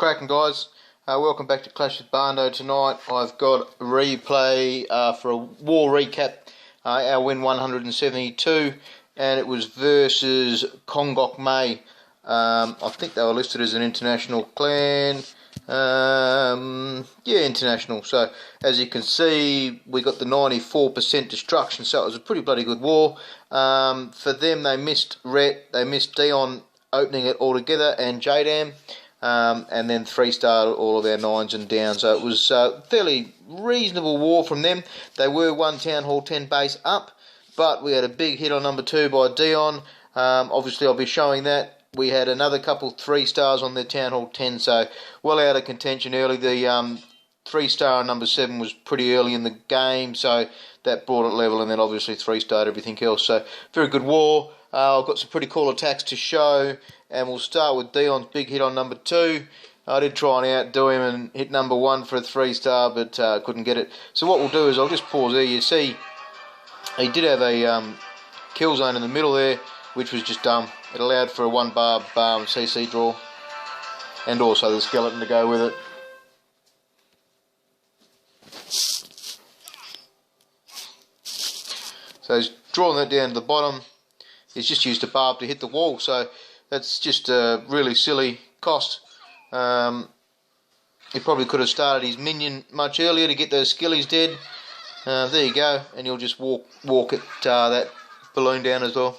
cracking, guys? Welcome back to Clash with Barndo. Tonight I've got a replay for a war recap. Our win 172, and it was versus CONGKOK MEI. I think they were listed as an international clan. Yeah, international. So as you can see, we got the 94% destruction, so it was a pretty bloody good war. For them, they missed Rhett, they missed Dion opening it all together, and Jadam. And then 3-starred all of our 9s and downs. So it was a fairly reasonable war from them. They were 1 Town Hall 10 base up, but we had a big hit on number 2 by Dion. Obviously I'll be showing that. We had another couple 3-stars on their Town Hall 10, so well out of contention early. The 3-star on number 7 was pretty early in the game, so that brought it level, and then obviously 3-starred everything else. So very good war. I've got some pretty cool attacks to show, and we'll start with Dion's big hit on number 2. I did try and outdo him and hit number 1 for a 3-star, but couldn't get it. So what we'll do is I'll just pause there. You see, he did have a kill zone in the middle there, which was just dumb. It allowed for a 1-bar CC draw, and also the skeleton to go with it. So he's drawn that down to the bottom. He's just used a barb to hit the wall, so that's just a really silly cost. He probably could have started his minion much earlier to get those skillies dead. There you go, and he'll just walk it that balloon down as well.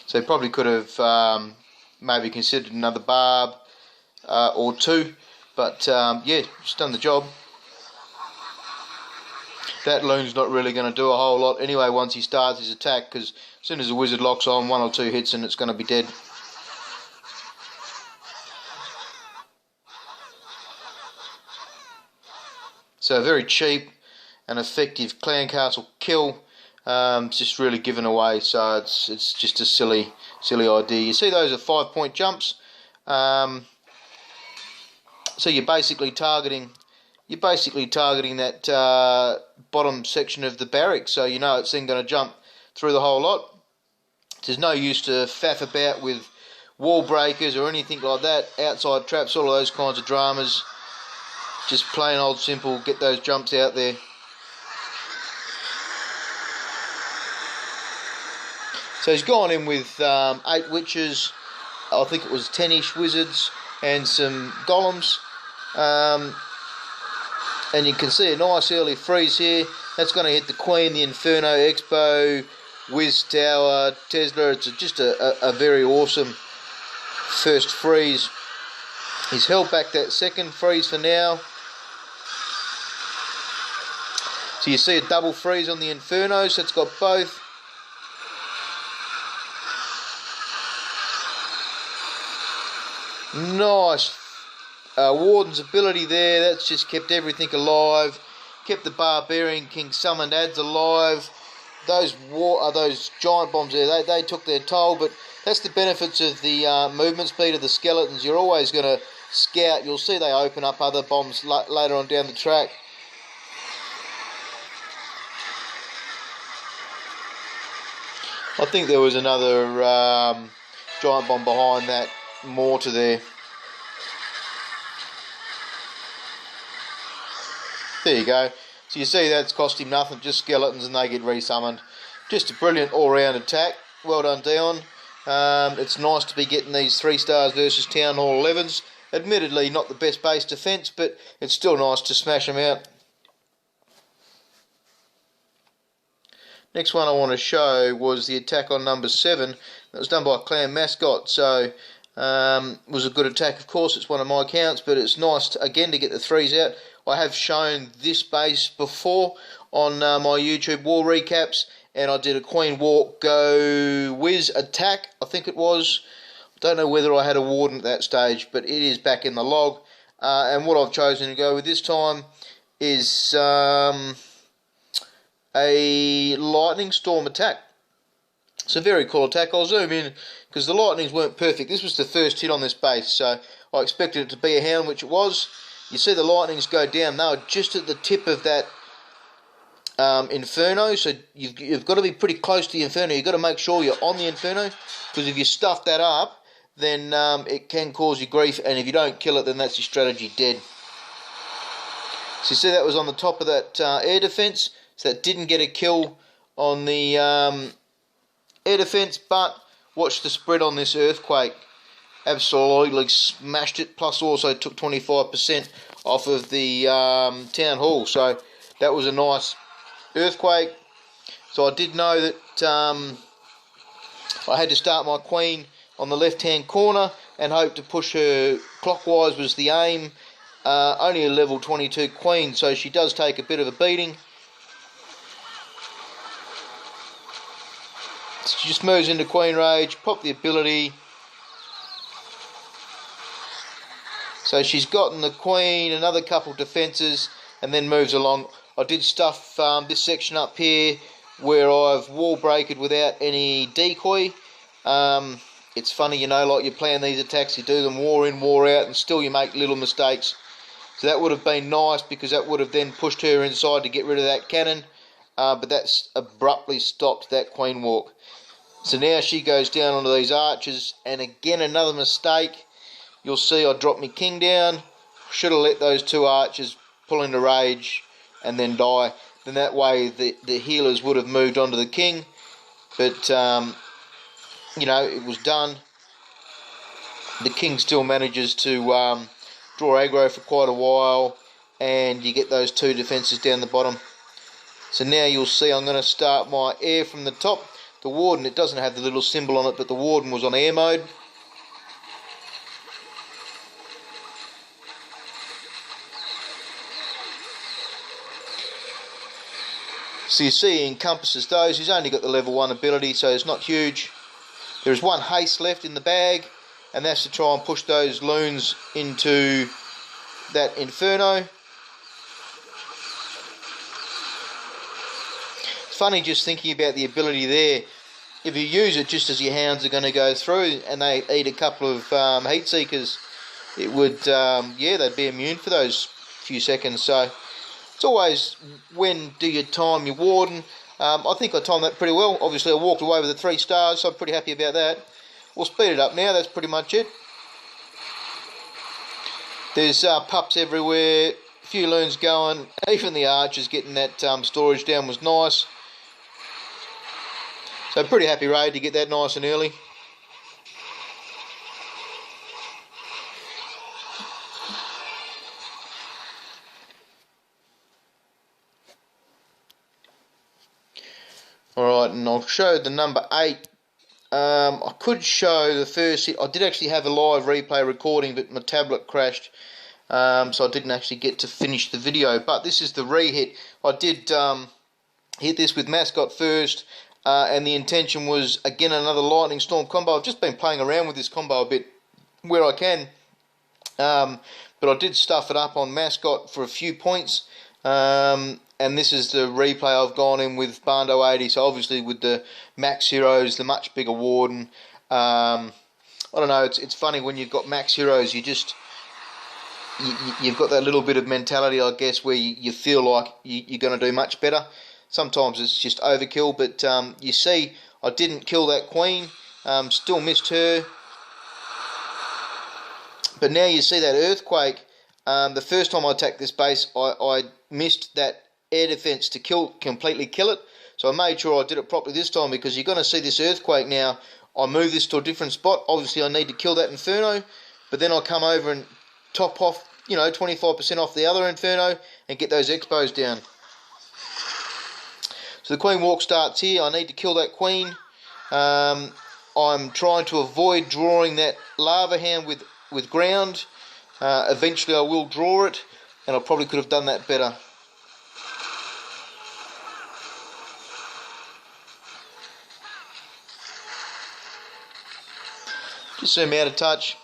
So he probably could have maybe considered another barb or 2, but yeah, just done the job. That loon's not really going to do a whole lot anyway once he starts his attack, because as soon as the wizard locks on, 1 or 2 hits and it's going to be dead. So very cheap and effective clan castle kill. It's just really given away, so it's just a silly idea. You see, those are 5-point jumps. So you're basically targeting that bottom section of the barrack, so you know it's then going to jump through the whole lot. There's no use to faff about with wall breakers or anything like that, outside traps, all of those kinds of dramas. Just plain old simple, get those jumps out there. So he's gone in with 8 witches, I think it was 10-ish wizards, and some golems. And you can see a nice early freeze here. That's going to hit the Queen, the Inferno, Expo, Wiz Tower, Tesla. It's just a very awesome first freeze. He's held back that second freeze for now. So you see a double freeze on the Inferno, so it's got both. Nice Warden's ability there. That's just kept everything alive. Kept the Barbarian King summoned adds alive. Those giant bombs there, they took their toll, but that's the benefits of the movement speed of the skeletons. You're always going to scout. You'll see they open up other bombs later on down the track. I think there was another giant bomb behind that mortar there. There you go. So you see that's cost him nothing, just skeletons, and they get resummoned. Just a brilliant all-round attack. Well done, Dion. It's nice to be getting these 3-stars versus Town Hall 11s. Admittedly, not the best base defence, but it's still nice to smash them out. Next one I want to show was the attack on number 7. That was done by a clan mascot, so was a good attack. Of course, it's one of my accounts, but it's nice again to get the 3s out. I have shown this base before on my YouTube war recaps, and I did a Queen Walk Go Wiz attack, I think it was. I don't know whether I had a Warden at that stage, but it is back in the log. And what I've chosen to go with this time is a Lightning Storm attack. It's a very cool attack. I'll zoom in because the lightnings weren't perfect. This was the first hit on this base, so I expected it to be a hound, which it was. You see the lightnings go down. They were just at the tip of that Inferno, so you've got to be pretty close to the Inferno. You've got to make sure you're on the Inferno, because if you stuff that up, then it can cause you grief, and if you don't kill it, then that's your strategy dead. So you see that was on the top of that air defense, so that didn't get a kill on the air defense, but watch the spread on this Earthquake. Absolutely smashed it, plus also took 25% off of the Town Hall, so that was a nice Earthquake. So I did know that I had to start my Queen on the left hand corner and hope to push her clockwise was the aim. Only a level 22 Queen, so she does take a bit of a beating. So she just moves into Queen Rage, pop the ability. So she's gotten the Queen, another couple defences, and then moves along. I did stuff this section up here where I've wall breaked without any decoy. It's funny, you know, like you plan these attacks, you do them war in, war out, and still you make little mistakes. So that would have been nice, because that would have then pushed her inside to get rid of that cannon. But that's abruptly stopped that Queen walk. So now she goes down onto these archers, and again another mistake. You'll see I dropped my king down. Should have let those two archers pull into rage and then die. Then that way the healers would have moved on to the king. But you know, it was done. The king still manages to draw aggro for quite a while, and you get those two defences down the bottom. So now you'll see I'm going to start my air from the top. The Warden, it doesn't have the little symbol on it, but the Warden was on air mode. So you see he encompasses those. He's only got the level 1 ability, so it's not huge. There's one haste left in the bag, and that's to try and push those loons into that Inferno. It's funny just thinking about the ability there. If you use it just as your hounds are going to go through and they eat a couple of heat seekers, it would, yeah, they'd be immune for those few seconds. So it's always, when do you time your Warden? I think I timed that pretty well. Obviously I walked away with the 3 stars, so I'm pretty happy about that. We'll speed it up now, that's pretty much it. There's pups everywhere, a few loons going, even the archers getting that storage down was nice. So pretty happy raid to get that nice and early. Alright, and I'll show the number 8. I could show the first hit. I did actually have a live replay recording, but my tablet crashed, so I didn't actually get to finish the video. But this is the re-hit. I did hit this with Mascot first, and the intention was, again, another Lightning Storm combo. I've just been playing around with this combo a bit where I can, but I did stuff it up on Mascot for a few points, and this is the replay I've gone in with Barndo 80, so obviously with the Max Heroes, the much bigger Warden. I don't know, it's funny when you've got Max Heroes, you've got that little bit of mentality, I guess, where you feel like you're going to do much better. Sometimes it's just overkill, but you see I didn't kill that Queen, still missed her. But now you see that Earthquake. The first time I attacked this base, I missed that air defense to completely kill it. So I made sure I did it properly this time, because you're going to see this Earthquake now. I move this to a different spot. Obviously I need to kill that Inferno, but then I'll come over and top off, you know, 25% off the other Inferno and get those Expos down. So the Queen walk starts here. I need to kill that Queen. I'm trying to avoid drawing that Lava Hound with ground. Eventually I will draw it, and I probably could have done that better. Just zoom out a touch.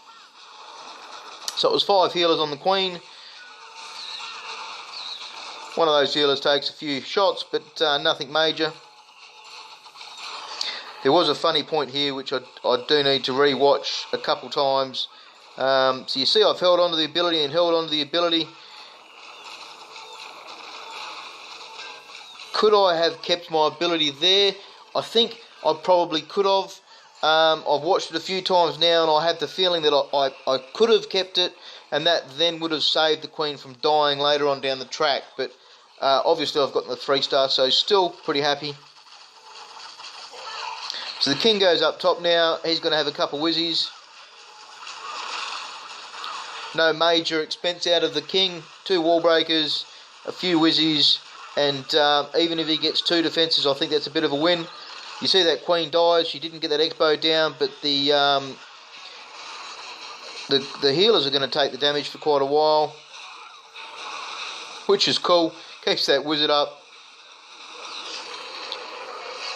So it was 5 healers on the Queen. One of those healers takes a few shots, but nothing major. There was a funny point here which I do need to re-watch a couple times. So you see I've held on to the ability and held on to the ability. Could I have kept my ability there? I think I probably could have. I've watched it a few times now, and I have the feeling that I could have kept it, and that then would have saved the queen from dying later on down the track. But obviously I've gotten the 3-star, so still pretty happy. So the king goes up top now. He's going to have a couple whizzies. No major expense out of the king. 2 wall breakers, a few whizzies, and even if he gets 2 defences, I think that's a bit of a win. You see that queen dies. She didn't get that expo down, but the healers are going to take the damage for quite a while, which is cool. Keeps that wizard up.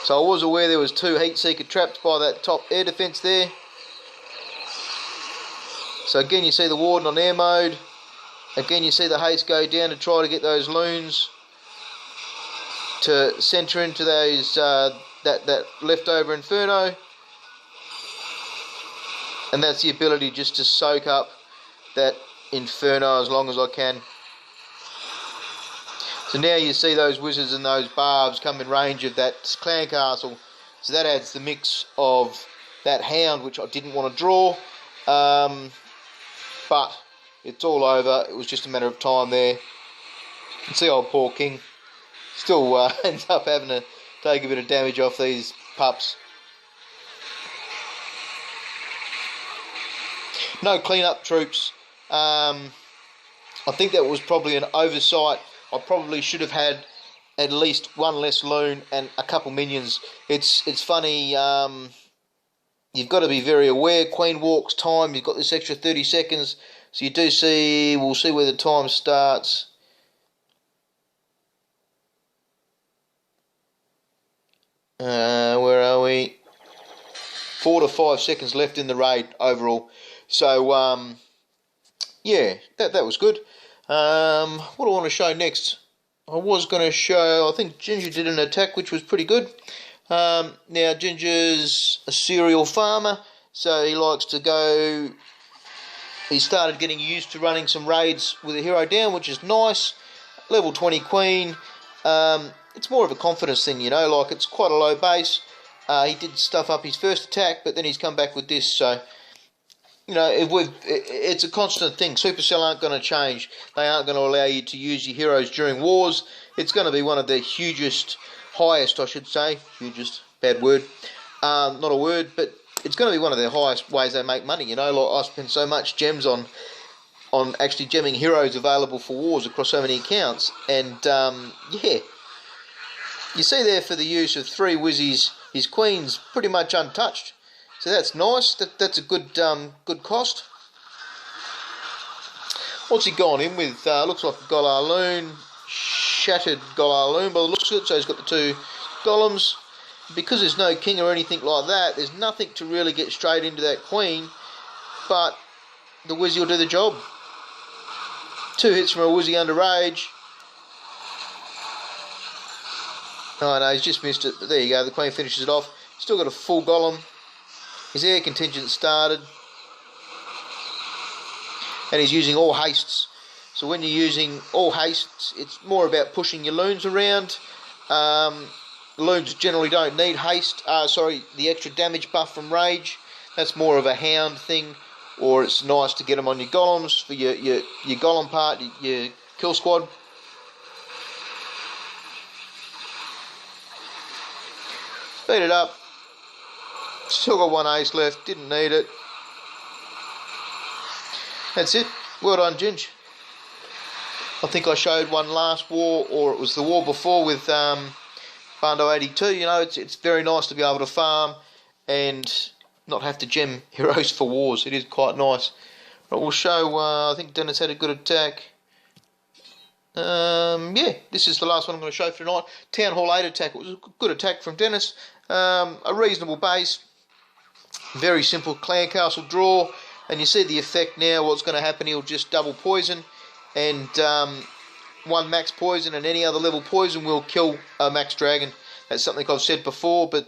So I was aware there was 2 heat seeker trapped by that top air defence there. So again, you see the warden on air mode. Again, you see the haste go down to try to get those loons to centre into those that leftover inferno, and that's the ability just to soak up that inferno as long as I can. So now you see those wizards and those barbs come in range of that clan castle, so that adds the mix of that hound, which I didn't want to draw, but it's all over. It was just a matter of time there. You can see old poor king still ends up having to take a bit of damage off these pups. No clean-up troops. I think that was probably an oversight. I probably should have had at least 1 less loon and a couple minions. It's funny. You've got to be very aware. Queen walks time. You've got this extra 30 seconds. So you do see. We'll see where the time starts. Where are we? 4 to 5 seconds left in the raid overall. So yeah, that was good. What do I want to show next? I was going to show, I think Ginger did an attack which was pretty good. Now Ginger's a serial farmer, so he likes to go. He started getting used to running some raids with a hero down, which is nice. Level 20 queen. It's more of a confidence thing, you know, like it's quite a low base. He did stuff up his first attack, but then he's come back with this, so, you know, it's a constant thing. Supercell aren't going to change. They aren't going to allow you to use your heroes during wars. It's going to be one of the highest, I should say, hugest, bad word, not a word, but it's going to be one of the highest ways they make money, you know, like I spend so much gems on actually gemming heroes available for wars across so many accounts, and, yeah. You see there for the use of 3 whizzies, his queen's pretty much untouched. So that's nice. That's a good good cost. What's he gone in with? Looks like a GoLaLoon, Shattered GoLaLoon by the looks of it. So he's got the 2 golems. Because there's no king or anything like that, there's nothing to really get straight into that queen. But the whizzy will do the job. 2 hits from a whizzy under rage. Oh no, he's just missed it, but there you go, the queen finishes it off. Still got a full golem. His air contingent started. And he's using all hastes. So when you're using all hastes, it's more about pushing your loons around. Loons generally don't need haste, the extra damage buff from rage. That's more of a hound thing, or it's nice to get them on your golems for your golem part, your kill squad. Speed it up. Still got 1 ace left. Didn't need it. That's it. Well done, Ginge. I think I showed one last war, or it was the war before with Barndo 82. You know, it's very nice to be able to farm and not have to gem heroes for wars. It is quite nice. But we'll show. I think Dennis had a good attack. Yeah, this is the last one I'm going to show for tonight. Town Hall 8 attack. It was a good attack from Dennis. A reasonable base. Very simple clan castle draw. And you see the effect now. What's going to happen, he'll just double poison. And 1 max poison and any other level poison will kill a max dragon. That's something I've said before, but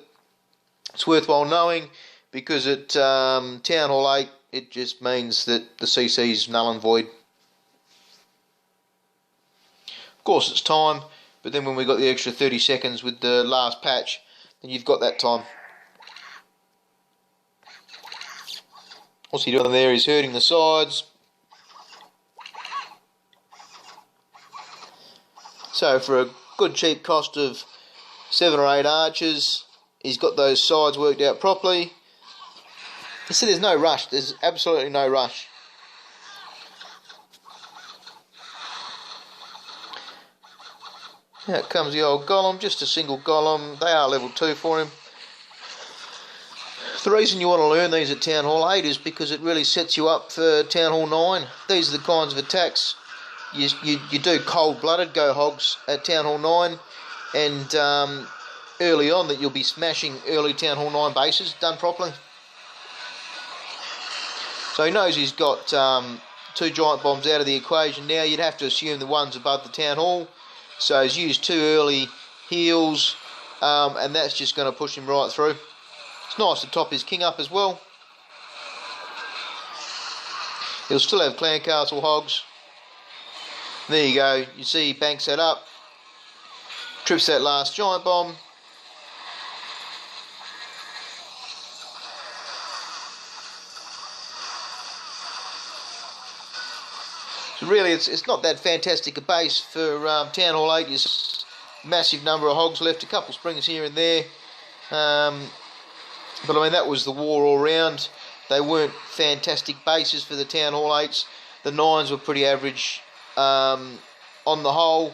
it's worthwhile knowing. Because at Town Hall 8, it just means that the CC is null and void. Of course, it's time. But then when we got the extra 30 seconds with the last patch, then you've got that time. What's he doing there? He's hurting the sides. So for a good cheap cost of 7 or 8 arches, he's got those sides worked out properly. You see, there's no rush. There's absolutely no rush. Out comes the old golem, just a single golem. They are level 2 for him. The reason you want to learn these at Town Hall 8 is because it really sets you up for Town Hall 9. These are the kinds of attacks you do cold-blooded GoHogs at Town Hall 9, and early on that you'll be smashing early Town Hall 9 bases done properly. So he knows he's got 2 giant bombs out of the equation now. You'd have to assume the ones above the Town Hall. So he's used 2 early heals, and that's just going to push him right through. It's nice to top his king up as well. He'll still have Clan Castle Hogs. There you go. You see he banks that up. Trips that last giant bomb. So really, it's not that fantastic a base for Town Hall 8. There's a massive number of hogs left, a couple springs here and there. But I mean, that was the war all round. They weren't fantastic bases for the Town Hall 8s. The 9s were pretty average on the whole.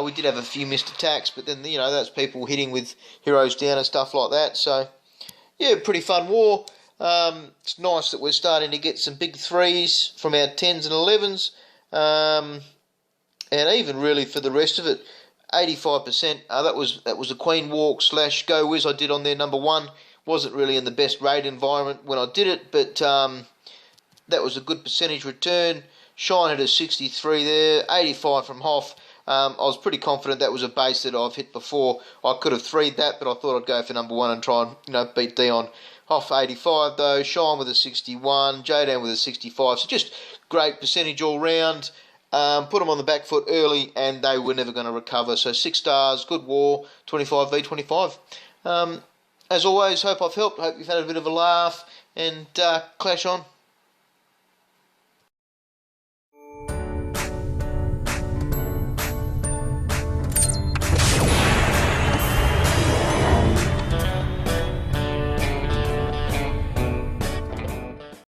We did have a few missed attacks, but then, you know, that's people hitting with heroes down and stuff like that. So, yeah, pretty fun war. It's nice that we're starting to get some big 3s from our 10s and 11s. And even really for the rest of it, 85%. That was a Queen Walk / Go Whiz I did on their number 1. Wasn't really in the best raid environment when I did it, but that was a good percentage return. Shine had a 63 there, 85 from Hoff. I was pretty confident that was a base that I've hit before. I could have 3'd that, but I thought I'd go for number 1 and try and, you know, beat Dion. Hoff 85 though, Shine with a 61, J-Dan with a 65. So just great percentage all round. Put them on the back foot early, and they were never going to recover. So 6 stars, good war, 25v25. As always, hope I've helped. Hope you've had a bit of a laugh, and clash on.